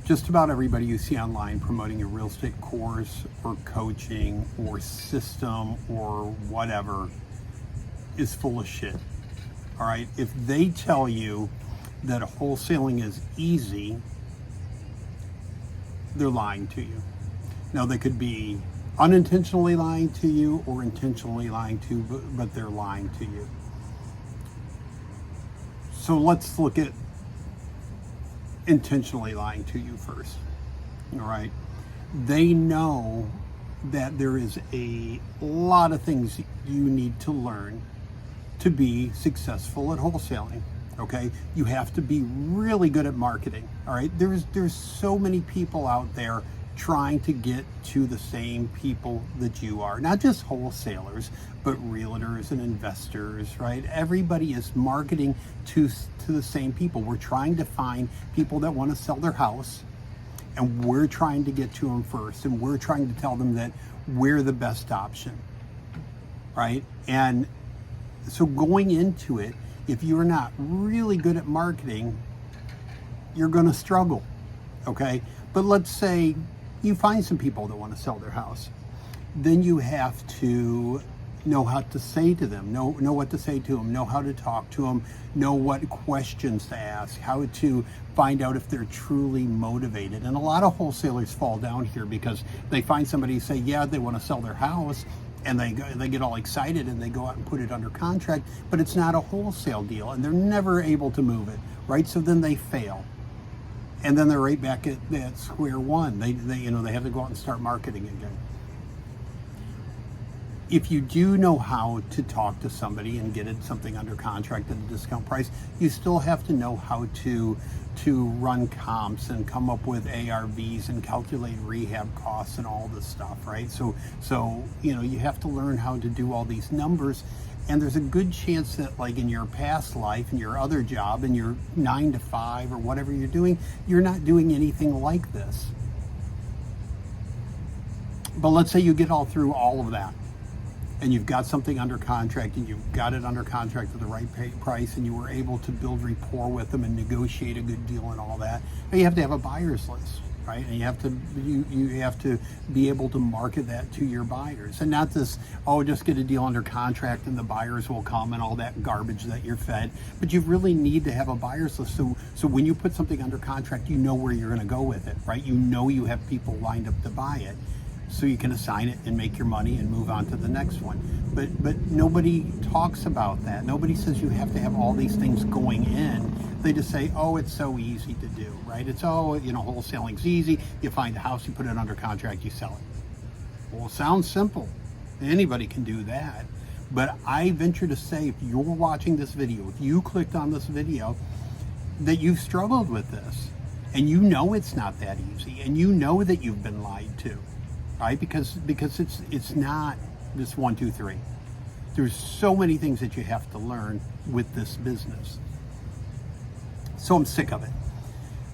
Just about everybody you see online promoting a real estate course or coaching or system or whatever is full of shit. All right. If they tell you that wholesaling is easy, they're lying to you. Now, they could be unintentionally lying to you or intentionally lying to you, but they're lying to you. So let's look at intentionally lying to you first. All right. They know that there is a lot of things you need to learn to be successful at wholesaling. Okay. You have to be really good at marketing. All right. There's so many people out there trying to get to the same people that you are, not just wholesalers, but realtors and investors, right? Everybody is marketing to the same people. We're trying to find people that want to sell their house, and we're trying to get to them first, and we're trying to tell them that we're the best option, right? And so going into it, if you're not really good at marketing, you're going to struggle, okay? But let's say you find some people that want to sell their house. Then you have to know how to say to them, know what to say to them, know how to talk to them, know what questions to ask, how to find out if they're truly motivated. And a lot of wholesalers fall down here because they find somebody say, yeah, they want to sell their house, and they get all excited and they go out and put it under contract, but it's not a wholesale deal and they're never able to move it, right? So then they fail. And then they're right back at square one. They have to go out and start marketing again. If you do know how to talk to somebody and get something under contract at a discount price, you still have to know how to run comps and come up with ARVs and calculate rehab costs and all this stuff, right? So you have to learn how to do all these numbers. And there's a good chance that, like in your past life, in your other job, in your 9 to 5 or whatever you're doing, you're not doing anything like this. But let's say you get all through all of that, and you've got something under contract, and you've got it under contract at the right price, and you were able to build rapport with them and negotiate a good deal and all that. But you have to have a buyer's list, right? And you have to be able to market that to your buyers, and not this, just get a deal under contract and the buyers will come and all that garbage that you're fed. But you really need to have a buyer's list. So when you put something under contract, you know where you're going to go with it, right? You know you have people lined up to buy it, so you can assign it and make your money and move on to the next one. But nobody talks about that. Nobody says you have to have all these things going in. They just say, it's so easy to do, right? It's, wholesaling's easy. You find a house, you put it under contract, you sell it. Well, it sounds simple. Anybody can do that. But I venture to say, if you're watching this video, if you clicked on this video, that you've struggled with this, and you know it's not that easy, and you know that you've been lied to, right? Because it's not this 1, 2, 3. There's so many things that you have to learn with this business. So I'm sick of it.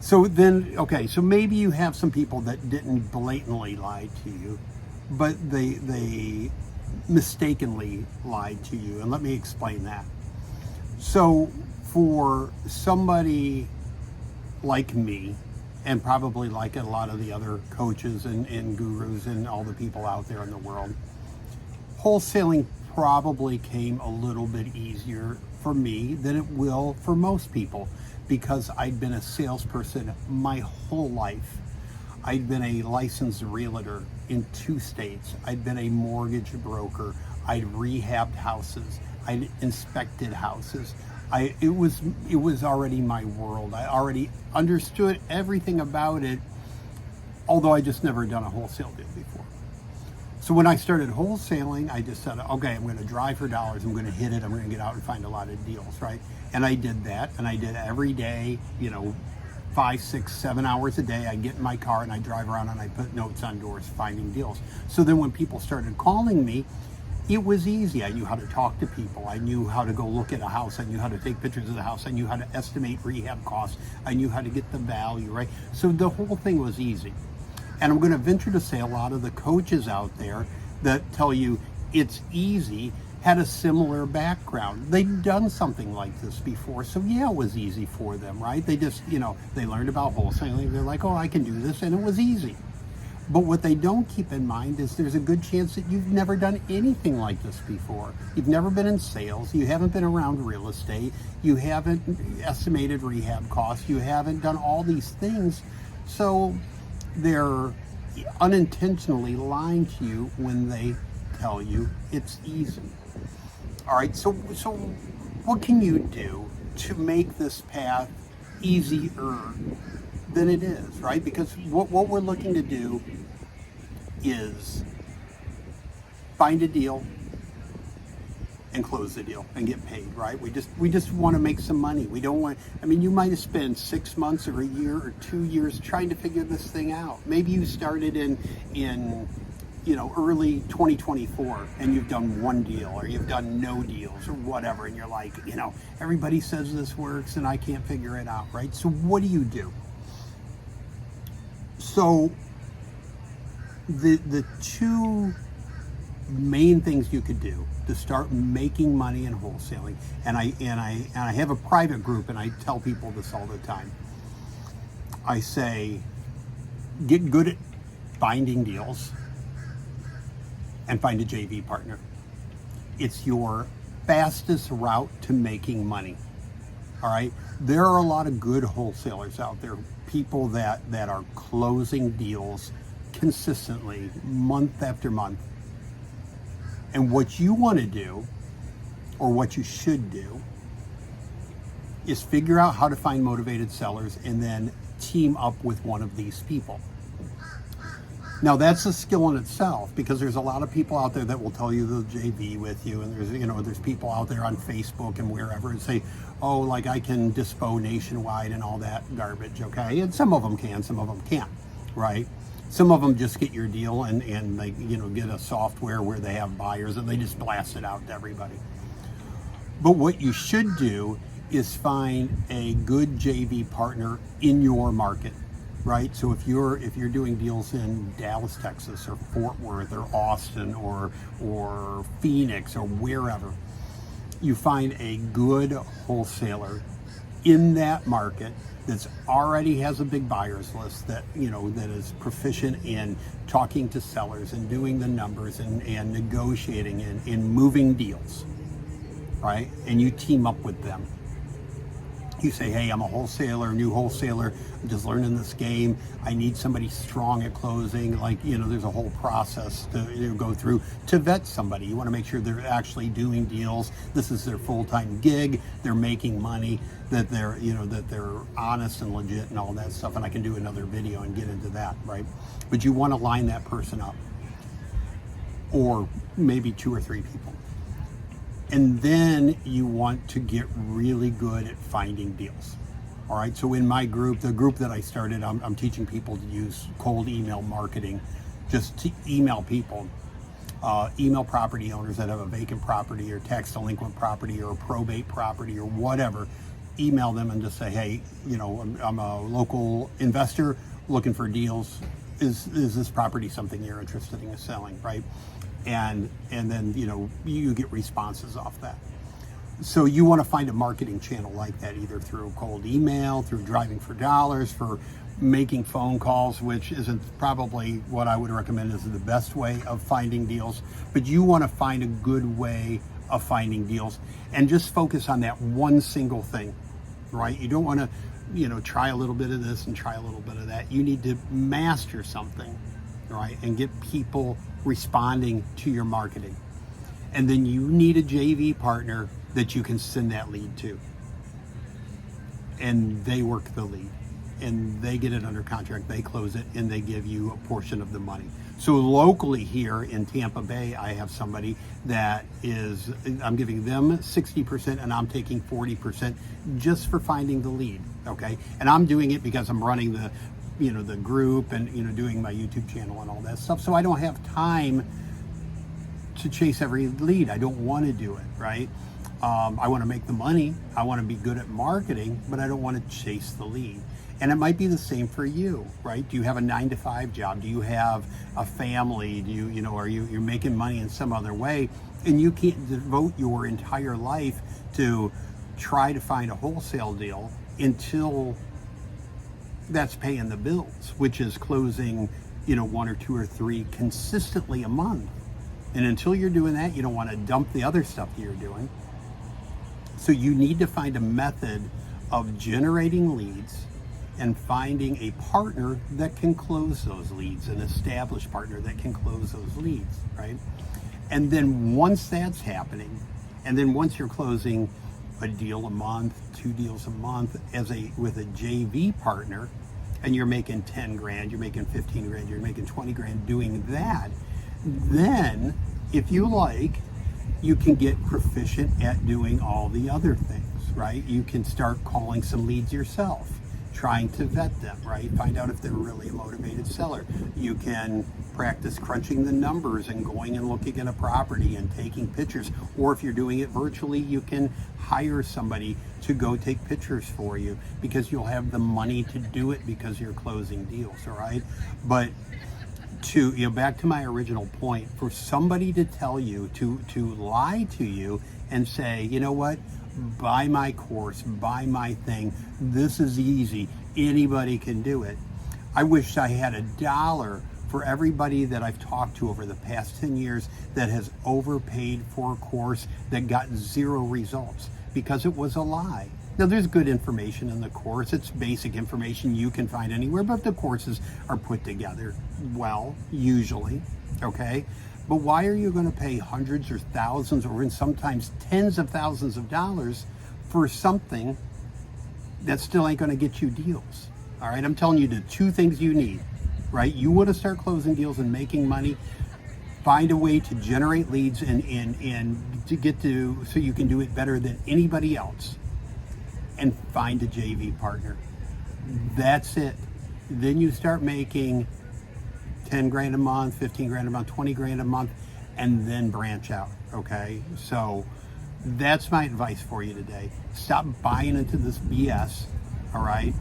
So then, so maybe you have some people that didn't blatantly lie to you, but they mistakenly lied to you. And let me explain that. So for somebody like me, and probably like a lot of the other coaches and gurus and all the people out there in the world, wholesaling probably came a little bit easier for me than it will for most people, because I'd been a salesperson my whole life. I'd been a licensed realtor in 2 states. I'd been a mortgage broker. I'd rehabbed houses. I'd inspected houses. It was already my world. I already understood everything about it, although I just never done a wholesale deal before. So when I started wholesaling, I just said, okay, I'm going to drive for dollars. I'm going to hit it. I'm going to get out and find a lot of deals, right? And I did that, and I did every day, 5, 6, 7 hours a day. I get in my car and I drive around and I put notes on doors finding deals. So then when people started calling me, it was easy. I knew how to talk to people. I knew how to go look at a house. I knew how to take pictures of the house. I knew how to estimate rehab costs. I knew how to get the value, right? So the whole thing was easy. And I'm going to venture to say a lot of the coaches out there that tell you it's easy, had a similar background. They'd done something like this before, so yeah, it was easy for them, right? They just, they learned about wholesaling. They're like, oh, I can do this, and it was easy. But what they don't keep in mind is there's a good chance that you've never done anything like this before. You've never been in sales. You haven't been around real estate. You haven't estimated rehab costs. You haven't done all these things. So they're unintentionally lying to you when they tell you it's easy. All right, so what can you do to make this path easier than it is, right? Because what we're looking to do is find a deal and close the deal and get paid, right? We just want to make some money. We don't want, you might have spent 6 months or a year or 2 years trying to figure this thing out. Maybe you started in early 2024 and you've done one deal or you've done no deals or whatever, and you're like, everybody says this works and I can't figure it out, right? So what do? So the two main things you could do to start making money in wholesaling, and I have a private group and I tell people this all the time. I say, get good at finding deals and find a JV partner. It's your fastest route to making money. All right, there are a lot of good wholesalers out there, people that are closing deals consistently, month after month. And what you want to do, or what you should do, is figure out how to find motivated sellers and then team up with one of these people. Now that's a skill in itself, because there's a lot of people out there that will tell you they'll JV with you, and there's people out there on Facebook and wherever and say, oh, like I can dispo nationwide and all that garbage, okay? And some of them can, some of them can't, right? Some of them just get your deal and they get a software where they have buyers and they just blast it out to everybody. But what you should do is find a good JV partner in your market. Right, so if you're doing deals in Dallas, Texas, or Fort Worth, or Austin, or Phoenix, or wherever, you find a good wholesaler in that market that's already has a big buyers list, that that is proficient in talking to sellers and doing the numbers and negotiating and moving deals, right? And you team up with them. You say, hey, I'm a wholesaler, new wholesaler, I'm just learning this game. I need somebody strong at closing. There's a whole process to go through to vet somebody. You want to make sure they're actually doing deals. This is their full-time gig. They're making money, that they're honest and legit and all that stuff. And I can do another video and get into that, right? But you want to line that person up, or maybe 2 or 3 people. And then you want to get really good at finding deals. All right, so in my group, the group that I started, I'm teaching people to use cold email marketing, just to email people, email property owners that have a vacant property or tax delinquent property or probate property or whatever. Email them and just say, hey, I'm a local investor looking for deals. Is this property something you're interested in selling, right? And then you get responses off that. So you want to find a marketing channel like that, either through cold email, through driving for dollars, for making phone calls, which isn't probably what I would recommend as the best way of finding deals. But you want to find a good way of finding deals and just focus on that one single thing, right? You don't want to try a little bit of this and try a little bit of that. You need to master something, right? And get people responding to your marketing. And then you need a JV partner that you can send that lead to. And they work the lead. And they get it under contract, they close it, and they give you a portion of the money. So locally here in Tampa Bay, I have somebody that I'm giving them 60% and I'm taking 40% just for finding the lead, okay? And I'm doing it because I'm running the group and doing my YouTube channel and all that stuff. So I don't have time to chase every lead. I don't want to do it, right? I want to make the money. I want to be good at marketing, but I don't want to chase the lead. And it might be the same for you, right? Do you have a 9-to-5 job? Do you have a family? Do you're making money in some other way? And you can't devote your entire life to try to find a wholesale deal until that's paying the bills, which is closing, one or two or three consistently a month. And until you're doing that, you don't want to dump the other stuff that you're doing. So you need to find a method of generating leads and finding a partner that can close those leads, an established partner that can close those leads, right? And then once that's happening, and then once you're closing a deal a month, 2 deals a month with a JV partner, and you're making 10 grand, you're making 15 grand, you're making 20 grand doing that, then if you like, you can get proficient at doing all the other things, right? You can start calling some leads yourself, trying to vet them, right? Find out if they're really a motivated seller. You can practice crunching the numbers and going and looking at a property and taking pictures. Or if you're doing it virtually, you can hire somebody to go take pictures for you because you'll have the money to do it because you're closing deals, all right? But back to my original point, for somebody to tell you, to lie to you and say, you know what, buy my course, buy my thing, this is easy, anybody can do it. I wish I had $1 for everybody that I've talked to over the past 10 years that has overpaid for a course that got 0 results because it was a lie. Now, there's good information in the course. It's basic information you can find anywhere, but the courses are put together well, usually, okay? But why are you going to pay hundreds or thousands or sometimes tens of thousands of dollars for something that still ain't going to get you deals? All right, I'm telling you the 2 things you need, right? You want to start closing deals and making money. Find a way to generate leads and to get to so you can do it better than anybody else. And find a JV partner. That's it. Then you start making 10 grand a month, 15 grand a month, 20 grand a month, and then branch out, okay? So that's my advice for you today. Stop buying into this BS, all right?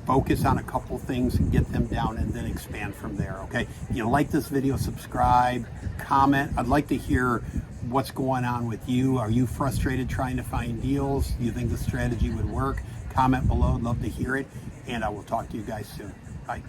Focus on a couple things and get them down and then expand from there, okay? If you like this video, subscribe, comment. I'd like to hear what's going on with you. Are you frustrated trying to find deals? Do you think the strategy would work? Comment below. I'd love to hear it. And I will talk to you guys soon. Bye.